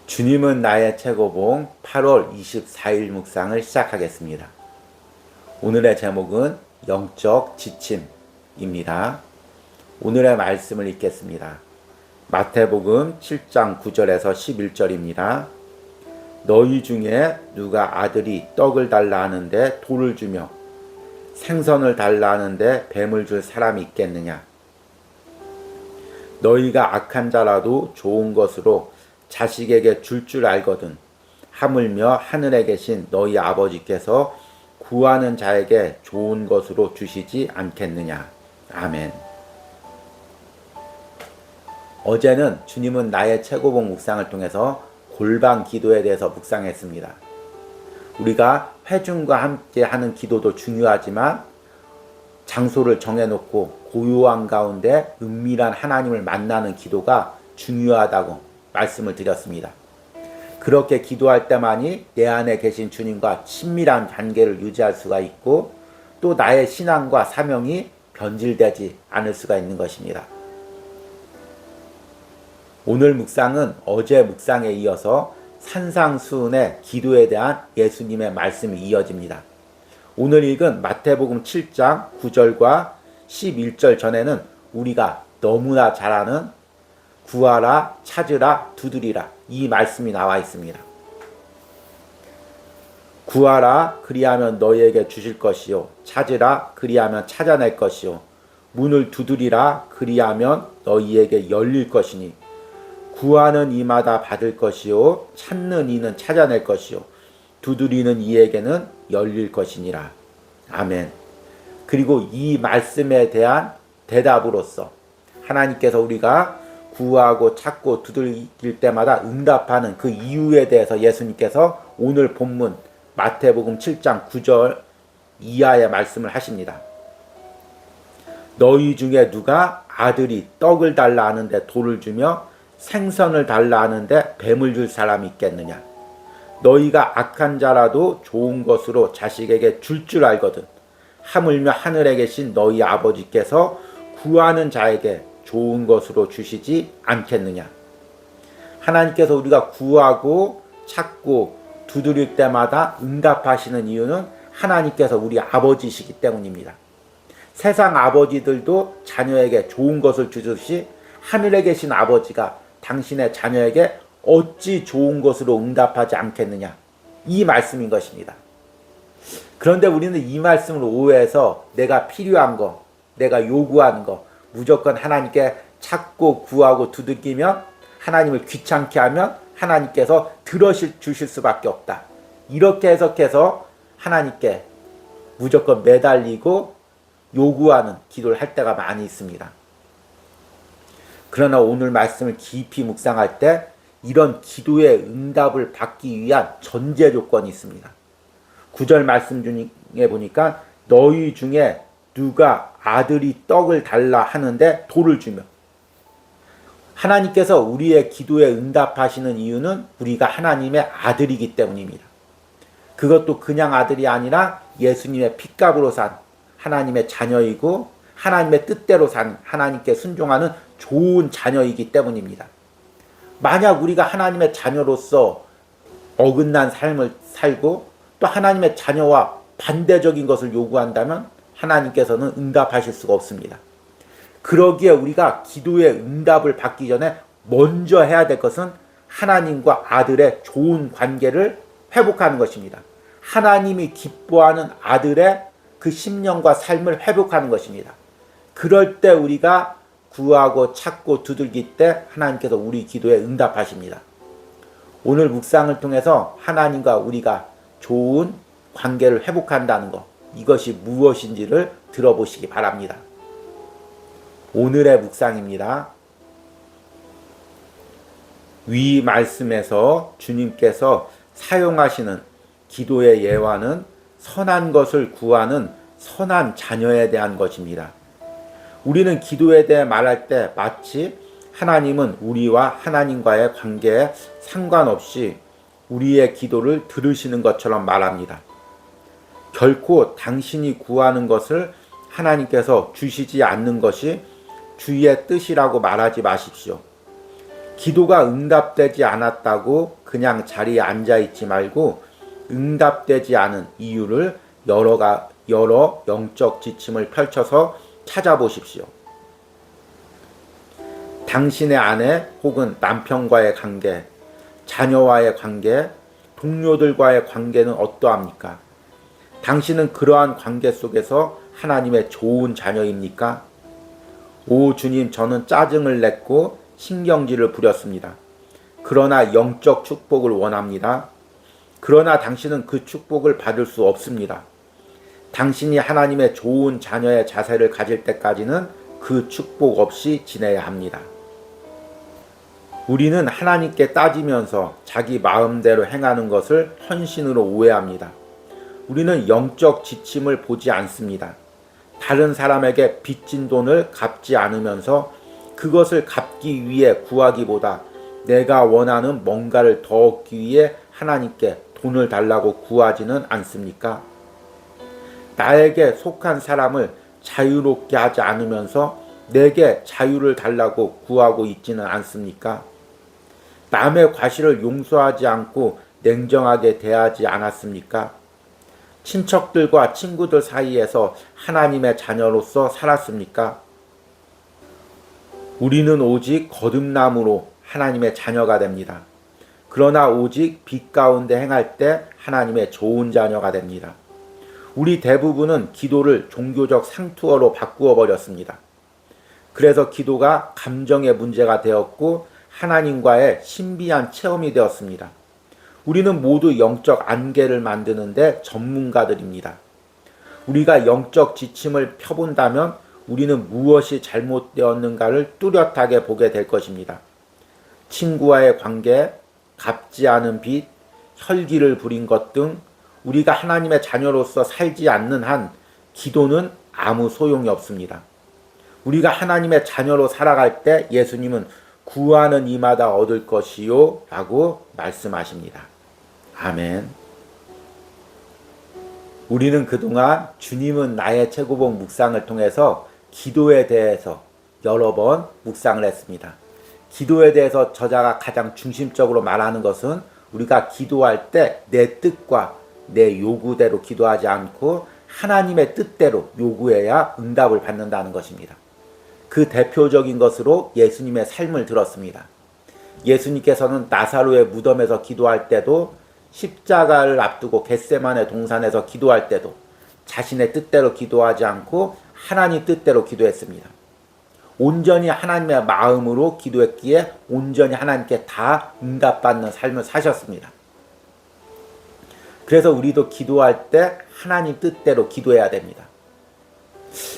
주님은 나의 최고봉 8월 24일 묵상을 시작하겠습니다. 오늘의 제목은 영적 지침입니다. 오늘의 말씀을 읽겠습니다. 마태복음 7장 9절에서 11절입니다. 너희 중에 누가 아들이 떡을 달라 하는데 돌을 주며 생선을 달라 하는데 뱀을 줄 사람이 있겠느냐? 너희가 악한 자라도 좋은 것으로 자식에게 줄 알거든 하물며 하늘에 계신 너희 아버지께서 구하는 자에게 좋은 것으로 주시지 않겠느냐. 아멘. 어제는 주님은 나의 최고봉 묵상을 통해서 골방 기도에 대해서 묵상했습니다. 우리가 회중과 함께 하는 기도도 중요하지만 장소를 정해놓고 고요한 가운데 은밀한 하나님을 만나는 기도가 중요하다고 말씀을 드렸습니다. 그렇게 기도할 때만이 내 안에 계신 주님과 친밀한 관계를 유지할 수가 있고 또 나의 신앙과 사명이 변질되지 않을 수가 있는 것입니다. 오늘 묵상은 어제 묵상에 이어서 산상수훈의 기도에 대한 예수님의 말씀이 이어집니다. 오늘 읽은 마태복음 7장 9절과 11절 전에는 우리가 너무나 잘 아는 구하라, 찾으라, 두드리라 이 말씀이 나와 있습니다. 구하라 그리하면 너희에게 주실 것이요 찾으라 그리하면 찾아낼 것이요 문을 두드리라 그리하면 너희에게 열릴 것이니 구하는 이마다 받을 것이요 찾는 이는 찾아낼 것이요 두드리는 이에게는 열릴 것이니라. 아멘. 그리고 이 말씀에 대한 대답으로서 하나님께서 우리가 구하고 찾고 두들길 때마다 응답하는 그 이유에 대해서 예수님께서 오늘 본문 마태복음 7장 9절 이하의 말씀을 하십니다. 너희 중에 누가 아들이 떡을 달라 하는데 돌을 주며 생선을 달라 하는데 뱀을 줄 사람이 있겠느냐? 너희가 악한 자라도 좋은 것으로 자식에게 줄 알거든 하물며 하늘에 계신 너희 아버지께서 구하는 자에게 좋은 것으로 주시지 않겠느냐. 하나님께서 우리가 구하고 찾고 두드릴 때마다 응답하시는 이유는 하나님께서 우리 아버지시기 때문입니다. 세상 아버지들도 자녀에게 좋은 것을 주듯이 하늘에 계신 아버지가 당신의 자녀에게 어찌 좋은 것으로 응답하지 않겠느냐. 이 말씀인 것입니다. 그런데 우리는 이 말씀을 오해해서 내가 필요한 거, 내가 요구하는 거 무조건 하나님께 찾고 구하고 두들기면 하나님을 귀찮게 하면 하나님께서 들어주실 수밖에 없다. 이렇게 해석해서 하나님께 무조건 매달리고 요구하는 기도를 할 때가 많이 있습니다. 그러나 오늘 말씀을 깊이 묵상할 때 이런 기도의 응답을 받기 위한 전제 조건이 있습니다. 9절 말씀 중에 보니까 너희 중에 누가 아들이 떡을 달라 하는데 돌을 주며 하나님께서 우리의 기도에 응답하시는 이유는 우리가 하나님의 아들이기 때문입니다. 그것도 그냥 아들이 아니라 예수님의 핏값으로 산 하나님의 자녀이고 하나님의 뜻대로 산 하나님께 순종하는 좋은 자녀이기 때문입니다. 만약 우리가 하나님의 자녀로서 어긋난 삶을 살고 또 하나님의 자녀와 반대적인 것을 요구한다면 하나님께서는 응답하실 수가 없습니다. 그러기에 우리가 기도의 응답을 받기 전에 먼저 해야 될 것은 하나님과 아들의 좋은 관계를 회복하는 것입니다. 하나님이 기뻐하는 아들의 그 심령과 삶을 회복하는 것입니다. 그럴 때 우리가 구하고 찾고 두들길 때 하나님께서 우리 기도에 응답하십니다. 오늘 묵상을 통해서 하나님과 우리가 좋은 관계를 회복한다는 것, 이것이 무엇인지를 들어보시기 바랍니다. 오늘의 묵상입니다. 위 말씀에서 주님께서 사용하시는 기도의 예화는 선한 것을 구하는 선한 자녀에 대한 것입니다. 우리는 기도에 대해 말할 때 마치 하나님은 우리와 하나님과의 관계에 상관없이 우리의 기도를 들으시는 것처럼 말합니다. 결코 당신이 구하는 것을 하나님께서 주시지 않는 것이 주의 뜻이라고 말하지 마십시오. 기도가 응답되지 않았다고 그냥 자리에 앉아 있지 말고 응답되지 않은 이유를 여러 영적 지침을 펼쳐서 찾아보십시오. 당신의 아내 혹은 남편과의 관계, 자녀와의 관계, 동료들과의 관계는 어떠합니까? 당신은 그러한 관계 속에서 하나님의 좋은 자녀입니까? 오 주님, 저는 짜증을 냈고 신경질을 부렸습니다. 그러나 영적 축복을 원합니다. 그러나 당신은 그 축복을 받을 수 없습니다. 당신이 하나님의 좋은 자녀의 자세를 가질 때까지는 그 축복 없이 지내야 합니다. 우리는 하나님께 따지면서 자기 마음대로 행하는 것을 헌신으로 오해합니다. 우리는 영적 지침을 보지 않습니다. 다른 사람에게 빚진 돈을 갚지 않으면서 그것을 갚기 위해 구하기보다 내가 원하는 뭔가를 더 얻기 위해 하나님께 돈을 달라고 구하지는 않습니까? 나에게 속한 사람을 자유롭게 하지 않으면서 내게 자유를 달라고 구하고 있지는 않습니까? 남의 과실을 용서하지 않고 냉정하게 대하지 않았습니까? 친척들과 친구들 사이에서 하나님의 자녀로서 살았습니까? 우리는 오직 거듭남으로 하나님의 자녀가 됩니다. 그러나 오직 빛 가운데 행할 때 하나님의 좋은 자녀가 됩니다. 우리 대부분은 기도를 종교적 상투어로 바꾸어 버렸습니다. 그래서 기도가 감정의 문제가 되었고 하나님과의 신비한 체험이 되었습니다. 우리는 모두 영적 안개를 만드는데 전문가들입니다. 우리가 영적 지침을 펴본다면 우리는 무엇이 잘못되었는가를 뚜렷하게 보게 될 것입니다. 친구와의 관계, 갚지 않은 빚, 혈기를 부린 것 등 우리가 하나님의 자녀로서 살지 않는 한 기도는 아무 소용이 없습니다. 우리가 하나님의 자녀로 살아갈 때 예수님은 구하는 이마다 얻을 것이요 라고 말씀하십니다. 아멘. 우리는 그동안 주님은 나의 최고봉 묵상을 통해서 기도에 대해서 여러 번 묵상을 했습니다. 기도에 대해서 저자가 가장 중심적으로 말하는 것은 우리가 기도할 때 내 뜻과 내 요구대로 기도하지 않고 하나님의 뜻대로 요구해야 응답을 받는다는 것입니다. 그 대표적인 것으로 예수님의 삶을 들었습니다. 예수님께서는 나사로의 무덤에서 기도할 때도 십자가를 앞두고 겟세마네 동산에서 기도할 때도 자신의 뜻대로 기도하지 않고 하나님 뜻대로 기도했습니다. 온전히 하나님의 마음으로 기도했기에 온전히 하나님께 다 응답받는 삶을 사셨습니다. 그래서 우리도 기도할 때 하나님 뜻대로 기도해야 됩니다.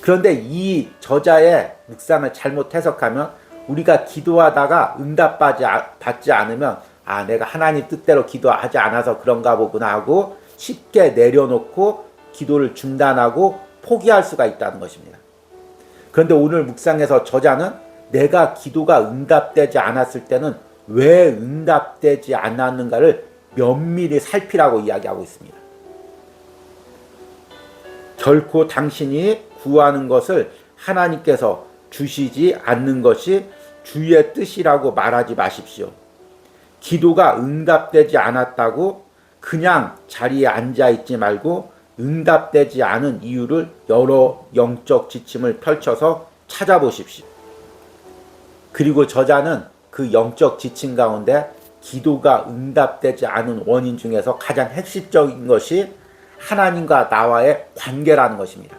그런데 이 저자의 묵상을 잘못 해석하면 우리가 기도하다가 응답받지 않으면 내가 하나님 뜻대로 기도하지 않아서 그런가 보구나 하고 쉽게 내려놓고 기도를 중단하고 포기할 수가 있다는 것입니다. 그런데 오늘 묵상에서 저자는 내가 기도가 응답되지 않았을 때는 왜 응답되지 않았는가를 면밀히 살피라고 이야기하고 있습니다. 결코 당신이 구하는 것을 하나님께서 주시지 않는 것이 주의 뜻이라고 말하지 마십시오. 기도가 응답되지 않았다고 그냥 자리에 앉아 있지 말고 응답되지 않은 이유를 여러 영적 지침을 펼쳐서 찾아보십시오. 그리고 저자는 그 영적 지침 가운데 기도가 응답되지 않은 원인 중에서 가장 핵심적인 것이 하나님과 나와의 관계라는 것입니다.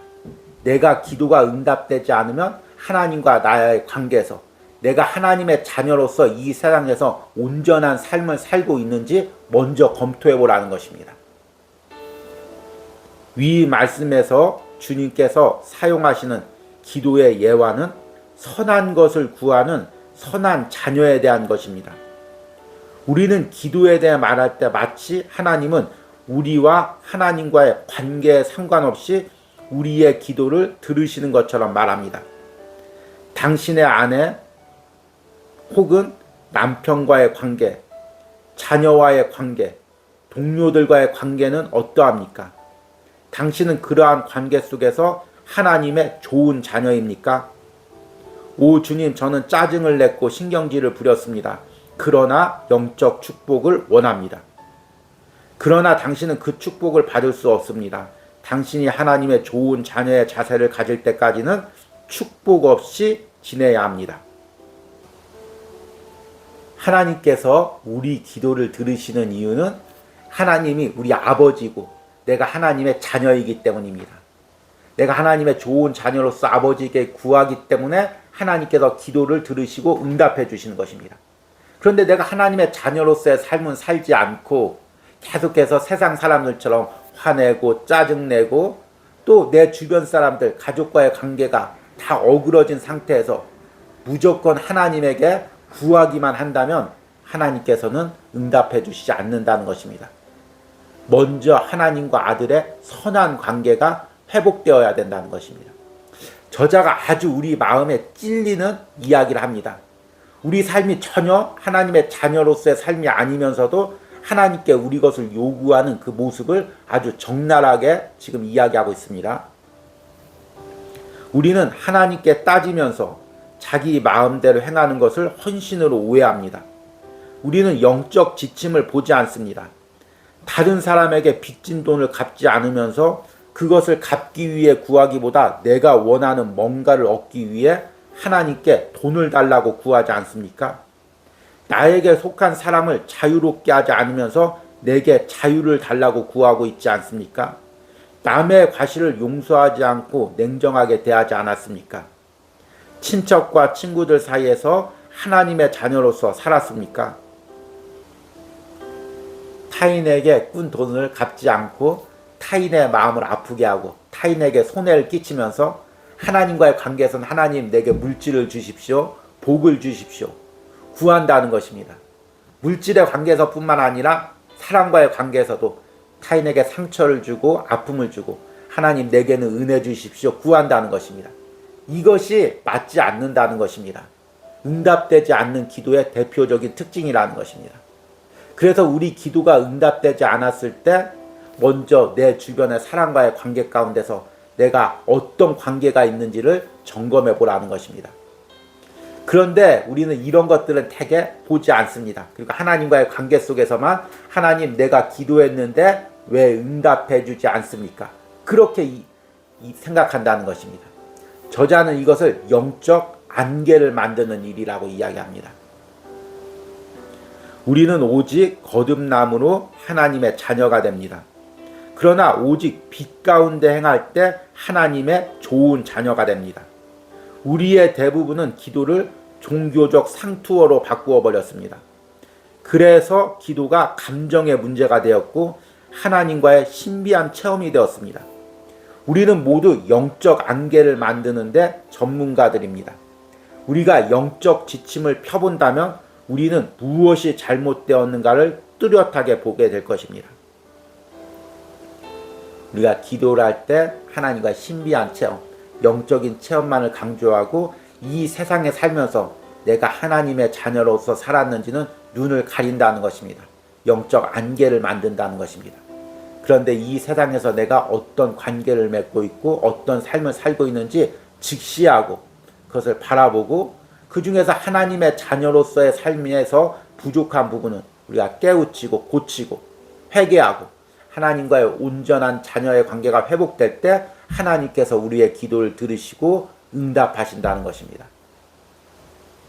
내가 기도가 응답되지 않으면 하나님과 나의 관계에서 내가 하나님의 자녀로서 이 세상에서 온전한 삶을 살고 있는지 먼저 검토해 보라는 것입니다. 위 말씀에서 주님께서 사용하시는 기도의 예화는 선한 것을 구하는 선한 자녀에 대한 것입니다. 우리는 기도에 대해 말할 때 마치 하나님은 우리와 하나님과의 관계에 상관없이 우리의 기도를 들으시는 것처럼 말합니다. 당신의 아내 혹은 남편과의 관계, 자녀와의 관계, 동료들과의 관계는 어떠합니까? 당신은 그러한 관계 속에서 하나님의 좋은 자녀입니까? 오 주님, 저는 짜증을 냈고 신경질을 부렸습니다. 그러나 영적 축복을 원합니다. 그러나 당신은 그 축복을 받을 수 없습니다. 당신이 하나님의 좋은 자녀의 자세를 가질 때까지는 축복 없이 지내야 합니다. 하나님께서 우리 기도를 들으시는 이유는 하나님이 우리 아버지고 내가 하나님의 자녀이기 때문입니다. 내가 하나님의 좋은 자녀로서 아버지에게 구하기 때문에 하나님께서 기도를 들으시고 응답해 주시는 것입니다. 그런데 내가 하나님의 자녀로서의 삶은 살지 않고 계속해서 세상 사람들처럼 화내고 짜증내고 또 내 주변 사람들, 가족과의 관계가 다 어그러진 상태에서 무조건 하나님에게 구하기만 한다면 하나님께서는 응답해 주시지 않는다는 것입니다. 먼저 하나님과 아들의 선한 관계가 회복되어야 된다는 것입니다. 저자가 아주 우리 마음에 찔리는 이야기를 합니다. 우리 삶이 전혀 하나님의 자녀로서의 삶이 아니면서도 하나님께 우리 것을 요구하는 그 모습을 아주 적나라하게 지금 이야기하고 있습니다. 우리는 하나님께 따지면서 자기 마음대로 행하는 것을 헌신으로 오해합니다. 우리는 영적 지침을 보지 않습니다. 다른 사람에게 빚진 돈을 갚지 않으면서 그것을 갚기 위해 구하기보다 내가 원하는 뭔가를 얻기 위해 하나님께 돈을 달라고 구하지 않습니까? 나에게 속한 사람을 자유롭게 하지 않으면서 내게 자유를 달라고 구하고 있지 않습니까? 남의 과실을 용서하지 않고 냉정하게 대하지 않았습니까? 친척과 친구들 사이에서 하나님의 자녀로서 살았습니까? 타인에게 꾼 돈을 갚지 않고 타인의 마음을 아프게 하고 타인에게 손해를 끼치면서 하나님과의 관계에서는 하나님 내게 물질을 주십시오, 복을 주십시오 구한다는 것입니다. 물질의 관계에서뿐만 아니라 사람과의 관계에서도 타인에게 상처를 주고 아픔을 주고 하나님 내게는 은혜 주십시오 구한다는 것입니다. 이것이 맞지 않는다는 것입니다. 응답되지 않는 기도의 대표적인 특징이라는 것입니다. 그래서 우리 기도가 응답되지 않았을 때 먼저 내 주변의 사람과의 관계 가운데서 내가 어떤 관계가 있는지를 점검해 보라는 것입니다. 그런데 우리는 이런 것들은 대개 보지 않습니다. 그리고 하나님과의 관계 속에서만 하나님 내가 기도했는데 왜 응답해 주지 않습니까? 그렇게 생각한다는 것입니다. 저자는 이것을 영적 안개를 만드는 일이라고 이야기합니다. 우리는 오직 거듭남으로 하나님의 자녀가 됩니다. 그러나 오직 빛 가운데 행할 때 하나님의 좋은 자녀가 됩니다. 우리의 대부분은 기도를 종교적 상투어로 바꾸어 버렸습니다. 그래서 기도가 감정의 문제가 되었고 하나님과의 신비한 체험이 되었습니다. 우리는 모두 영적 안개를 만드는데 전문가들입니다. 우리가 영적 지침을 펴본다면 우리는 무엇이 잘못되었는가를 뚜렷하게 보게 될 것입니다. 우리가 기도를 할 때 하나님과 신비한 체험, 영적인 체험만을 강조하고 이 세상에 살면서 내가 하나님의 자녀로서 살았는지는 눈을 가린다는 것입니다. 영적 안개를 만든다는 것입니다. 그런데 이 세상에서 내가 어떤 관계를 맺고 있고 어떤 삶을 살고 있는지 직시하고 그것을 바라보고 그 중에서 하나님의 자녀로서의 삶에서 부족한 부분은 우리가 깨우치고 고치고 회개하고 하나님과의 온전한 자녀의 관계가 회복될 때 하나님께서 우리의 기도를 들으시고 응답하신다는 것입니다.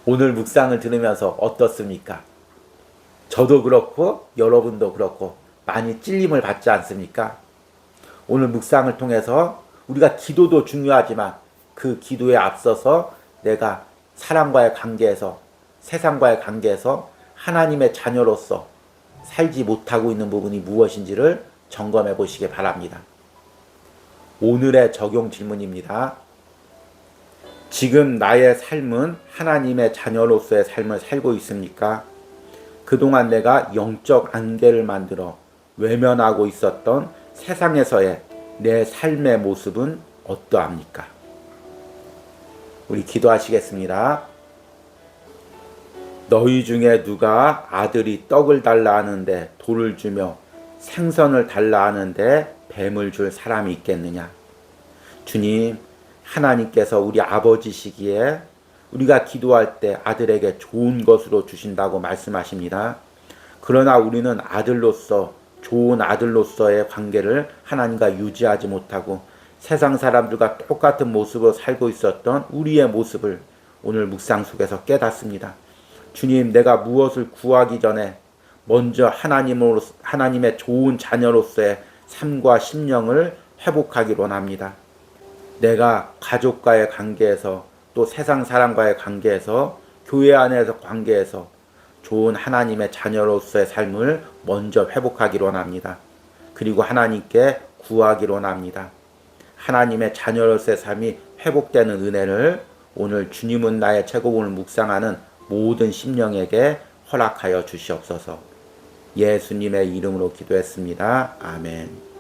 오늘 묵상을 들으면서 어떻습니까? 저도 그렇고 여러분도 그렇고 많이 찔림을 받지 않습니까? 오늘 묵상을 통해서 우리가 기도도 중요하지만 그 기도에 앞서서 내가 사람과의 관계에서 세상과의 관계에서 하나님의 자녀로서 살지 못하고 있는 부분이 무엇인지를 점검해 보시기 바랍니다. 오늘의 적용 질문입니다. 지금 나의 삶은 하나님의 자녀로서의 삶을 살고 있습니까? 그동안 내가 영적 안개를 만들어 외면하고 있었던 세상에서의 내 삶의 모습은 어떠합니까? 우리 기도하시겠습니다. 너희 중에 누가 아들이 떡을 달라 하는데 돌을 주며 생선을 달라 하는데 뱀을 줄 사람이 있겠느냐? 주님, 하나님께서 우리 아버지시기에 우리가 기도할 때 아들에게 좋은 것으로 주신다고 말씀하십니다. 그러나 우리는 아들로서, 좋은 아들로서의 관계를 하나님과 유지하지 못하고 세상 사람들과 똑같은 모습으로 살고 있었던 우리의 모습을 오늘 묵상 속에서 깨닫습니다. 주님, 내가 무엇을 구하기 전에 먼저 하나님의 좋은 자녀로서의 삶과 심령을 회복하기를 원합니다. 내가 가족과의 관계에서, 또 세상 사람과의 관계에서, 교회 안에서 관계에서 좋은 하나님의 자녀로서의 삶을 먼저 회복하기를 원합니다. 그리고 하나님께 구하기를 원합니다. 하나님의 자녀로서의 삶이 회복되는 은혜를 오늘 주님은 나의 최고봉을 묵상하는 모든 심령에게 허락하여 주시옵소서. 예수님의 이름으로 기도했습니다. 아멘.